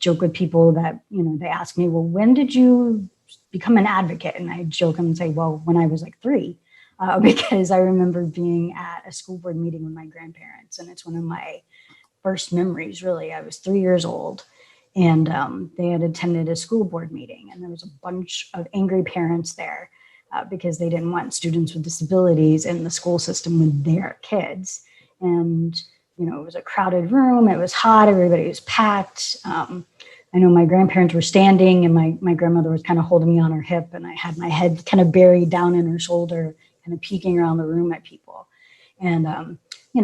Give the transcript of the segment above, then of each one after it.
joke with people that, they ask me, well, when did you become an advocate? And I joke and say, well, when I was like 3, because I remember being at a school board meeting with my grandparents. And it's one of my first memories, really. I was 3 years old, and they had attended a school board meeting, and there was a bunch of angry parents there because they didn't want students with disabilities in the school system with their kids. And it was a crowded room. It was hot. Everybody was packed. I know my grandparents were standing, and my grandmother was kind of holding me on her hip, and I had my head kind of buried down in her shoulder, kind of peeking around the room at people. And,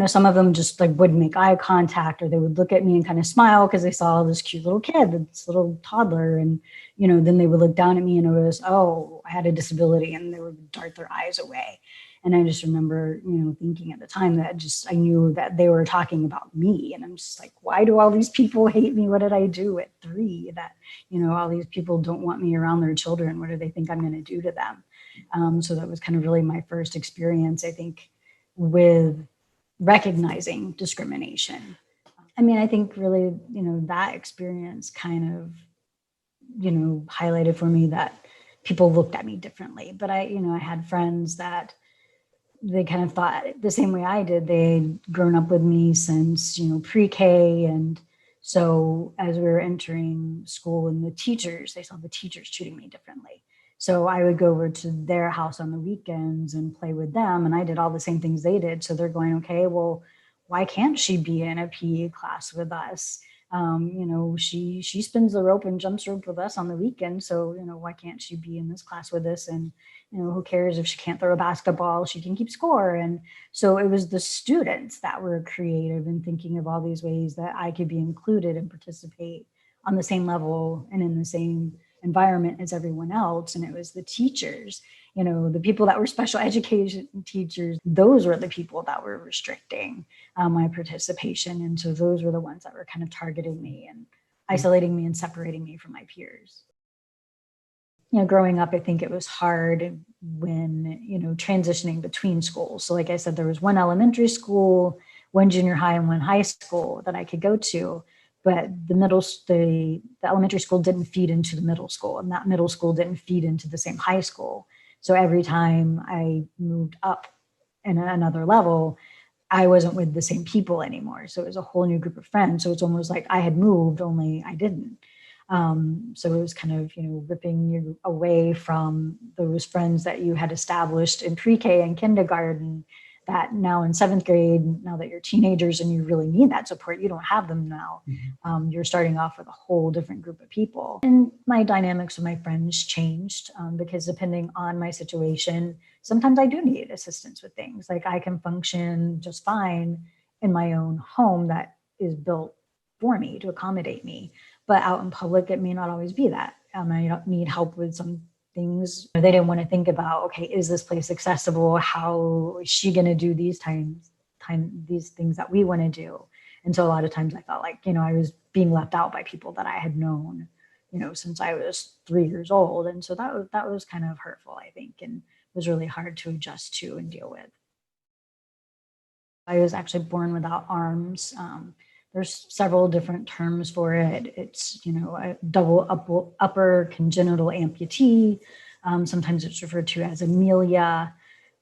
some of them just like wouldn't make eye contact, or they would look at me and kind of smile because they saw this cute little kid, this little toddler. And, then they would look down at me and notice, oh, I had a disability, and they would dart their eyes away. And I just remember, thinking at the time that I knew that they were talking about me. And I'm just like, why do all these people hate me? What did I do at 3 that, all these people don't want me around their children? What do they think I'm going to do to them? So that was kind of really my first experience, I think, with recognizing discrimination. I mean, I think really, that experience kind of, highlighted for me that people looked at me differently. But I had friends that they kind of thought the same way I did. They'd grown up with me since, pre-K. And so as we were entering school, and they saw the teachers treating me differently. So I would go over to their house on the weekends and play with them. And I did all the same things they did. So they're going, okay, well, why can't she be in a PE class with us? She spins the rope and jumps rope with us on the weekend. So, why can't she be in this class with us? And, who cares if she can't throw a basketball, she can keep score. And so it was the students that were creative and thinking of all these ways that I could be included and participate on the same level and in the same environment as everyone else. And it was the teachers, the people that were special education teachers, those were the people that were restricting my participation. And so those were the ones that were kind of targeting me and isolating me and separating me from my peers. Growing up, I think it was hard when, transitioning between schools. So like I said, there was one elementary school, one junior high, and one high school that I could go to. But the elementary school didn't feed into the middle school, and that middle school didn't feed into the same high school. So every time I moved up in another level, I wasn't with the same people anymore. So it was a whole new group of friends. So it's almost like I had moved, only I didn't. So it was kind of, ripping you away from those friends that you had established in pre-K and kindergarten, that now in 7th grade, now that you're teenagers and you really need that support, you don't have them now. Mm-hmm. You're starting off with a whole different group of people. And my dynamics with my friends changed because depending on my situation, sometimes I do need assistance with things. Like I can function just fine in my own home that is built for me to accommodate me. But out in public, it may not always be that. I need help with some things. They didn't want to think about, okay, is this place accessible? How is she going to do these these things that we want to do? And so a lot of times I felt like, I was being left out by people that I had known, since I was 3 years old. And so that was kind of hurtful, I think, and was really hard to adjust to and deal with. I was actually born without arms. There's several different terms for it. It's, a double upper congenital amputee. Sometimes it's referred to as Amelia.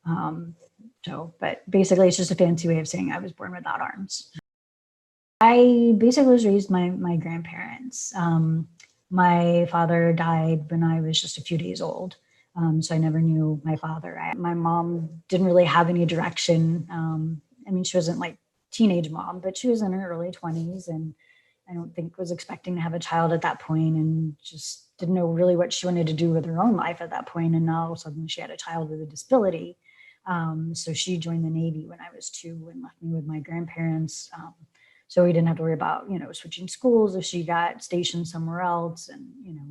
But basically it's just a fancy way of saying I was born without arms. I basically was raised by my grandparents. My father died when I was just a few days old. So I never knew my father. My mom didn't really have any direction. She wasn't like teenage mom, but she was in her early 20s, and I don't think was expecting to have a child at that point, and just didn't know really what she wanted to do with her own life at that point. And now all of a sudden she had a child with a disability. So she joined the Navy when I was 2 and left me with my grandparents. So we didn't have to worry about, switching schools if she got stationed somewhere else, and,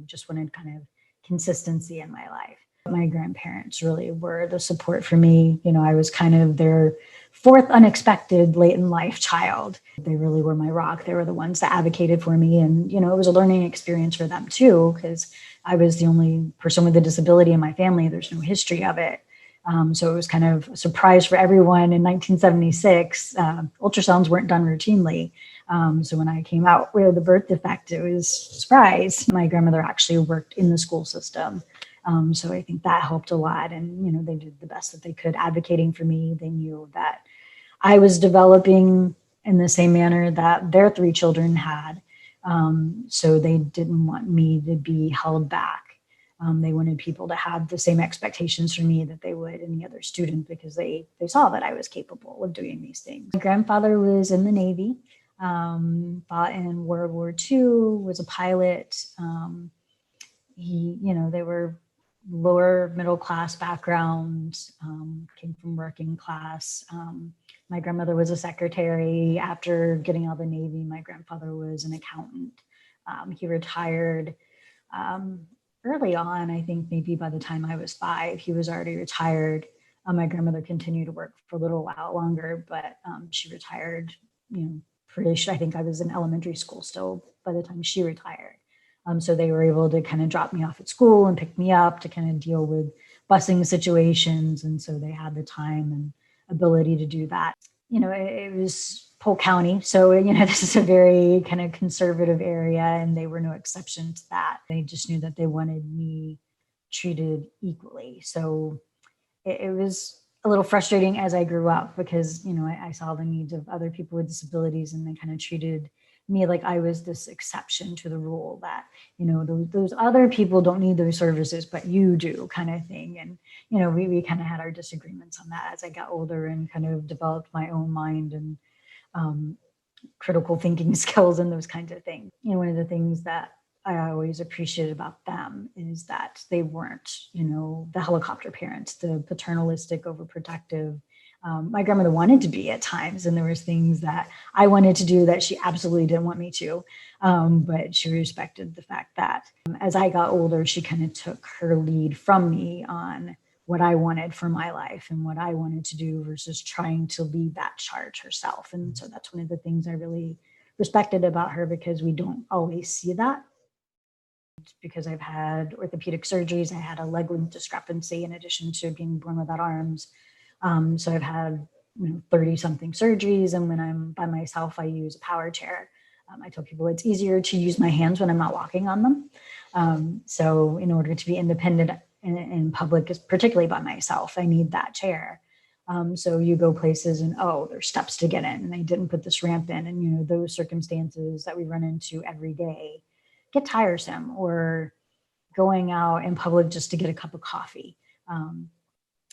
just wanted kind of consistency in my life. My grandparents really were the support for me. I was kind of their 4th unexpected late in life child. They really were my rock. They were the ones that advocated for me. And, it was a learning experience for them too, because I was the only person with a disability in my family. There's no history of it. So it was kind of a surprise for everyone in 1976. Ultrasounds weren't done routinely. So when I came out with a birth defect, it was a surprise. My grandmother actually worked in the school system. So I think that helped a lot. And, they did the best that they could advocating for me. They knew that I was developing in the same manner that their 3 children had. So they didn't want me to be held back. They wanted people to have the same expectations for me that they would any other student because they saw that I was capable of doing these things. My grandfather was in the Navy, fought in World War II, was a pilot. They were lower middle class backgrounds, came from working class. My grandmother was a secretary. After getting out of the Navy, my grandfather was an accountant. He retired early on. I think maybe by the time I was 5, he was already retired. My grandmother continued to work for a little while longer, but she retired, I think I was in elementary school still by the time she retired. So they were able to kind of drop me off at school and pick me up to kind of deal with busing situations. And so they had the time and ability to do that. It was Polk County. So, this is a very kind of conservative area, and they were no exception to that. They just knew that they wanted me treated equally. So it was a little frustrating as I grew up because, I saw the needs of other people with disabilities, and they kind of treated me like I was this exception to the rule that, those other people don't need those services, but you do, kind of thing. And, we kind of had our disagreements on that as I got older and kind of developed my own mind and critical thinking skills and those kinds of things. One of the things that I always appreciated about them is that they weren't, the helicopter parents, the paternalistic, overprotective. My grandmother wanted to be at times, and there was things that I wanted to do that she absolutely didn't want me to. But she respected the fact that as I got older, she kind of took her lead from me on what I wanted for my life and what I wanted to do versus trying to lead that charge herself. And so that's one of the things I really respected about her, because we don't always see that. Because I've had orthopedic surgeries, I had a leg length discrepancy in addition to being born without arms. So I've had 30 something surgeries, and when I'm by myself, I use a power chair. I tell people it's easier to use my hands when I'm not walking on them. So in order to be independent in public, particularly by myself, I need that chair. So you go places and, there's steps to get in, and they didn't put this ramp in, and those circumstances that we run into every day get tiresome, or going out in public just to get a cup of coffee.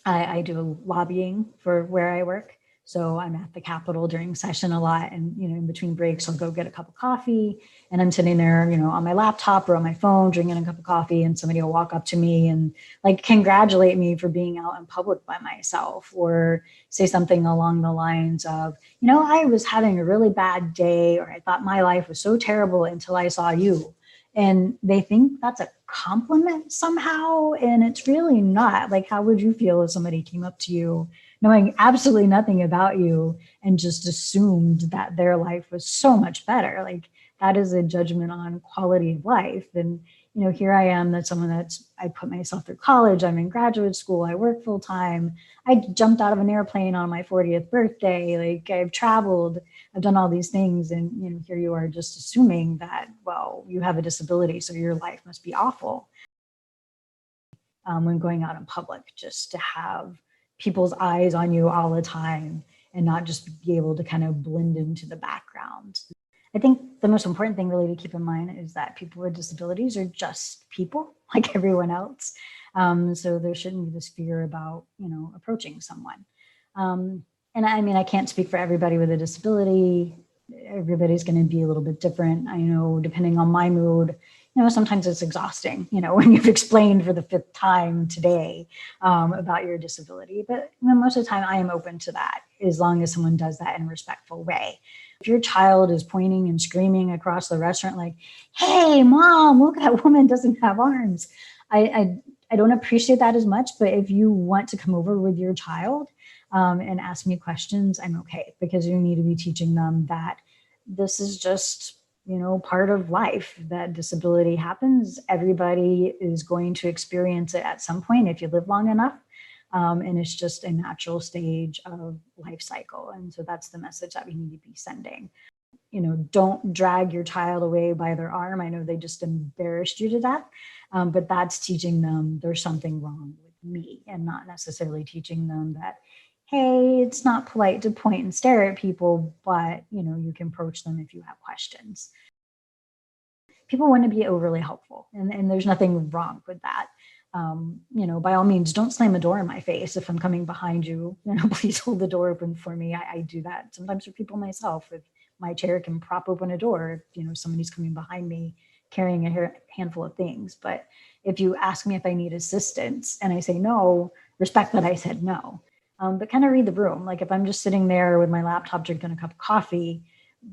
I do lobbying for where I work. So I'm at the Capitol during session a lot, and in between breaks, I'll go get a cup of coffee, and I'm sitting there, on my laptop or on my phone, drinking a cup of coffee, and somebody will walk up to me and congratulate me for being out in public by myself, or say something along the lines of, I was having a really bad day, or I thought my life was so terrible until I saw you. And they think that's a compliment somehow, and it's really not. How would you feel if somebody came up to you knowing absolutely nothing about you and just assumed that their life was so much better? That is a judgment on quality of life. And here I am, I put myself through college, I'm in graduate school, I work full time, I jumped out of an airplane on my 40th birthday, I've traveled, I've done all these things, and here you are just assuming that, well, you have a disability, so your life must be awful. When going out in public, just to have people's eyes on you all the time and not just be able to kind of blend into the background. I think the most important thing really to keep in mind is that people with disabilities are just people like everyone else. So there shouldn't be this fear about, approaching someone. And I can't speak for everybody with a disability. Everybody's going to be a little bit different. I know, depending on my mood, sometimes it's exhausting, when you've explained for the 5th time today about your disability. But most of the time I am open to that, as long as someone does that in a respectful way. If your child is pointing and screaming across the restaurant like, "Hey, mom, look, that woman doesn't have arms," I don't appreciate that as much. But if you want to come over with your child and ask me questions, I'm okay, because you need to be teaching them that this is just, part of life, that disability happens. Everybody is going to experience it at some point if you live long enough. And it's just a natural stage of life cycle. And so that's the message that we need to be sending. don't drag your child away by their arm. I know they just embarrassed you to death, but that's teaching them there's something wrong with me, and not necessarily teaching them that, hey, it's not polite to point and stare at people, but you can approach them if you have questions. People want to be overly helpful, and there's nothing wrong with that. By all means, don't slam a door in my face if I'm coming behind you. Please hold the door open for me. I do that sometimes for people myself. If my chair can prop open a door, if somebody's coming behind me carrying a handful of things. But if you ask me if I need assistance and I say no, respect that I said no. But kind of read the room. Like if I'm just sitting there with my laptop drinking a cup of coffee,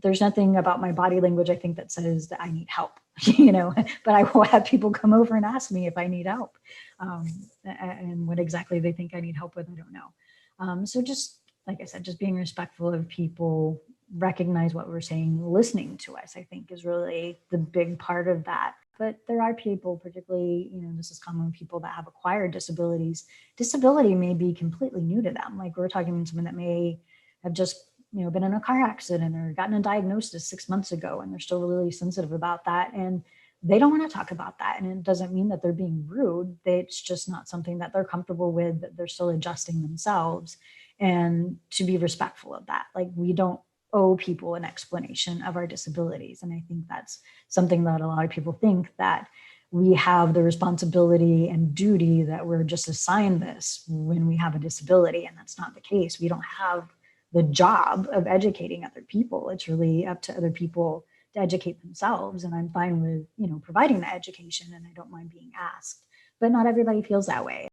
there's nothing about my body language, I think, that says that I need help, but I will have people come over and ask me if I need help. And what exactly they think I need help with, I don't know. So just, like I said, just being respectful of people, recognize what we're saying, listening to us, I think is really the big part of that. But there are people, particularly, this is common with people that have acquired disabilities. Disability may be completely new to them. Like we're talking to someone that may have just been in a car accident or gotten a diagnosis 6 months ago, and they're still really sensitive about that. And they don't want to talk about that. And it doesn't mean that they're being rude. It's just not something that they're comfortable with, that they're still adjusting themselves, and to be respectful of that. Like we don't owe people an explanation of our disabilities. And I think that's something that a lot of people think, that we have the responsibility and duty that we're just assigned this when we have a disability. And that's not the case. We don't have the job of educating other people. It's really up to other people to educate themselves. And I'm fine with, providing the education, and I don't mind being asked, but not everybody feels that way.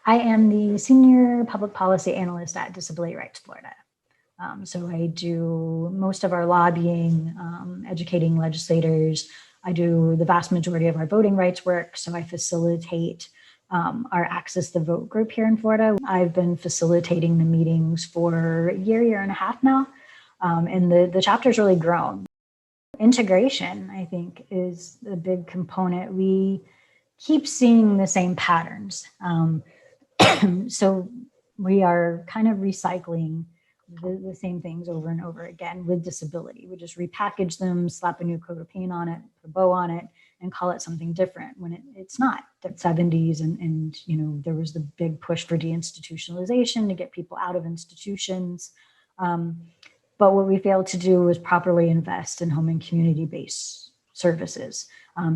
I am the Senior Public Policy Analyst at Disability Rights Florida. So I do most of our lobbying, educating legislators. I do the vast majority of our voting rights work. So I facilitate our Access the Vote group here in Florida. I've been facilitating the meetings for a year and a half now, and the chapter's really grown. Integration, I think, is a big component. We keep seeing the same patterns. So we are kind of recycling the same things over and over again with disability. We just repackage them, slap a new coat of paint on it, put a bow on it, and call it something different when it's not. The 70s and there was the big push for deinstitutionalization to get people out of institutions. But what we failed to do was properly invest in home and community-based services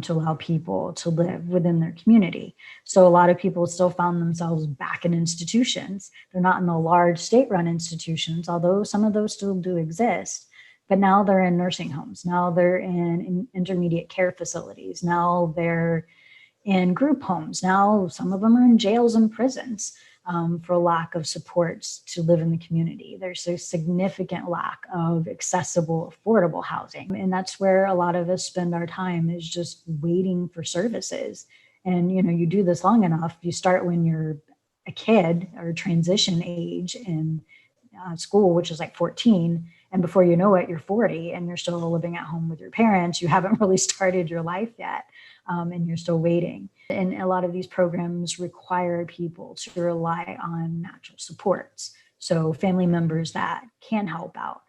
to allow people to live within their community. So a lot of people still found themselves back in institutions. They're not in the large state-run institutions, although some of those still do exist. But now they're in nursing homes. Now they're in intermediate care facilities. Now they're in group homes. Now some of them are in jails and prisons for lack of supports to live in the community. There's a significant lack of accessible, affordable housing. And that's where a lot of us spend our time, is just waiting for services. And you do this long enough, you start when you're a kid or transition age in school, which is like 14. And before you know it, you're 40 and you're still living at home with your parents. You haven't really started your life yet, and you're still waiting. And a lot of these programs require people to rely on natural supports. So family members that can help out.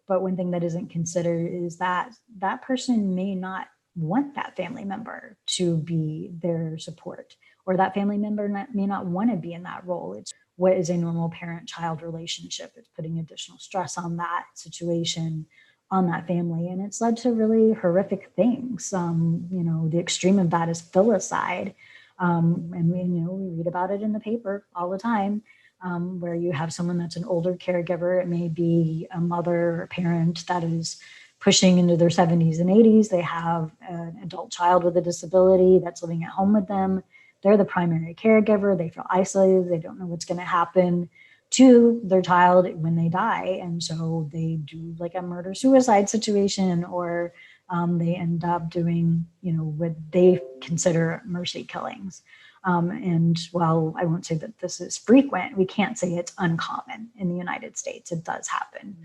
But one thing that isn't considered is that that person may not want that family member to be their support, or that family member may not want to be in that role. It's what is a normal parent-child relationship. It's putting additional stress on that situation, on that family. And it's led to really horrific things. The extreme of that is filicide. And we read about it in the paper all the time, where you have someone that's an older caregiver. It may be a mother or parent that is pushing into their 70s and 80s. They have an adult child with a disability that's living at home with them. They're the primary caregiver. They feel isolated. They don't know what's going to happen to their child when they die. And so they do like a murder-suicide situation, or they end up doing, what they consider mercy killings. And while I won't say that this is frequent, we can't say it's uncommon in the United States. It does happen.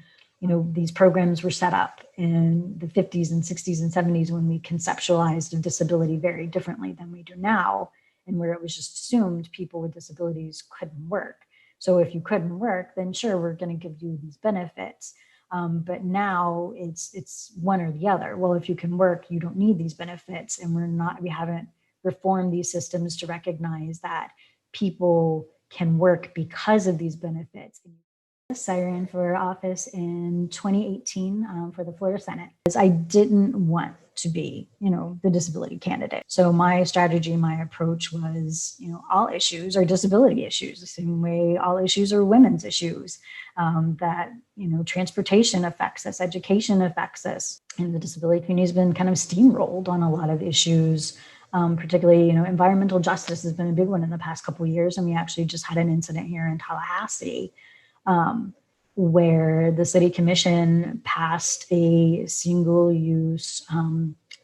These programs were set up in the 50s and 60s and 70s when we conceptualized of disability very differently than we do now, and where it was just assumed people with disabilities couldn't work. So if you couldn't work, then sure, we're going to give you these benefits. But now it's one or the other. Well, if you can work, you don't need these benefits, and we haven't reformed these systems to recognize that people can work because of these benefits. I ran for office in 2018 for the Florida Senate. I didn't want to be, the disability candidate. So my strategy, my approach was, all issues are disability issues, the same way all issues are women's issues. That, transportation affects us, education affects us. And the disability community has been kind of steamrolled on a lot of issues. Particularly, environmental justice has been a big one in the past couple of years. And we actually just had an incident here in Tallahassee where the city commission passed a single-use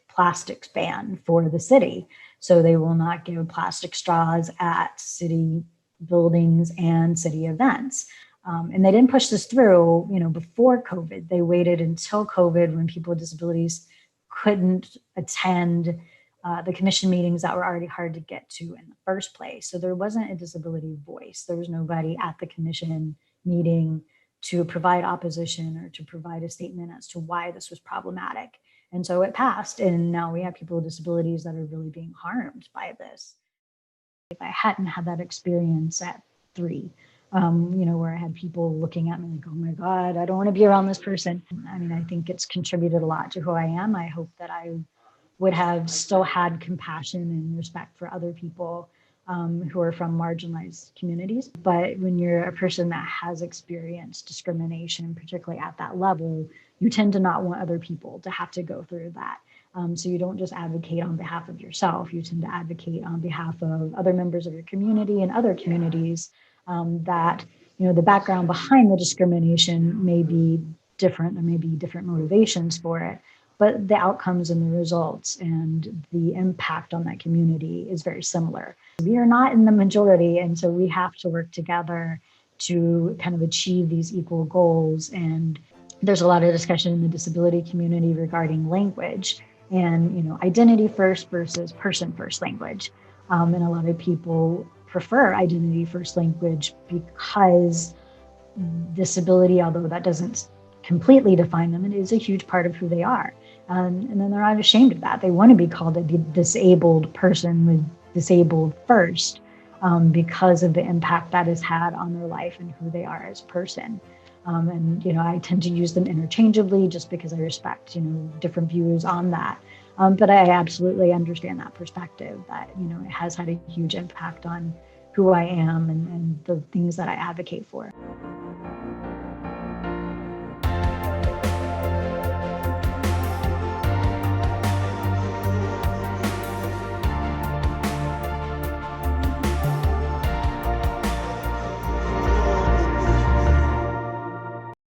plastics ban for the city. So they will not give plastic straws at city buildings and city events. And they didn't push this through, before COVID. They waited until COVID, when people with disabilities couldn't attend the commission meetings that were already hard to get to in the first place. So there wasn't a disability voice. There was nobody at the commission meeting to provide opposition or to provide a statement as to why this was problematic. And so it passed, and now we have people with disabilities that are really being harmed by this. If I hadn't had that experience at 3, where I had people looking at me like, oh my God, I don't want to be around this person. I mean, I think it's contributed a lot to who I am. I hope that I would have still had compassion and respect for other people who are from marginalized communities. But when you're a person that has experienced discrimination, particularly at that level, you tend to not want other people to have to go through that. So you don't just advocate on behalf of yourself, you tend to advocate on behalf of other members of your community and other communities that, the background behind the discrimination may be different. There may be different motivations for it, but the outcomes and the results and the impact on that community is very similar. We are not in the majority, and so we have to work together to kind of achieve these equal goals. And there's a lot of discussion in the disability community regarding language and, identity first versus person first language. And a lot of people prefer identity first language because disability, although that doesn't completely define them, it is a huge part of who they are. And then they're not ashamed of that. They want to be called a disabled person with disabled first because of the impact that has had on their life and who they are as a person. And, I tend to use them interchangeably just because I respect, different views on that. But I absolutely understand that perspective that, it has had a huge impact on who I am and the things that I advocate for.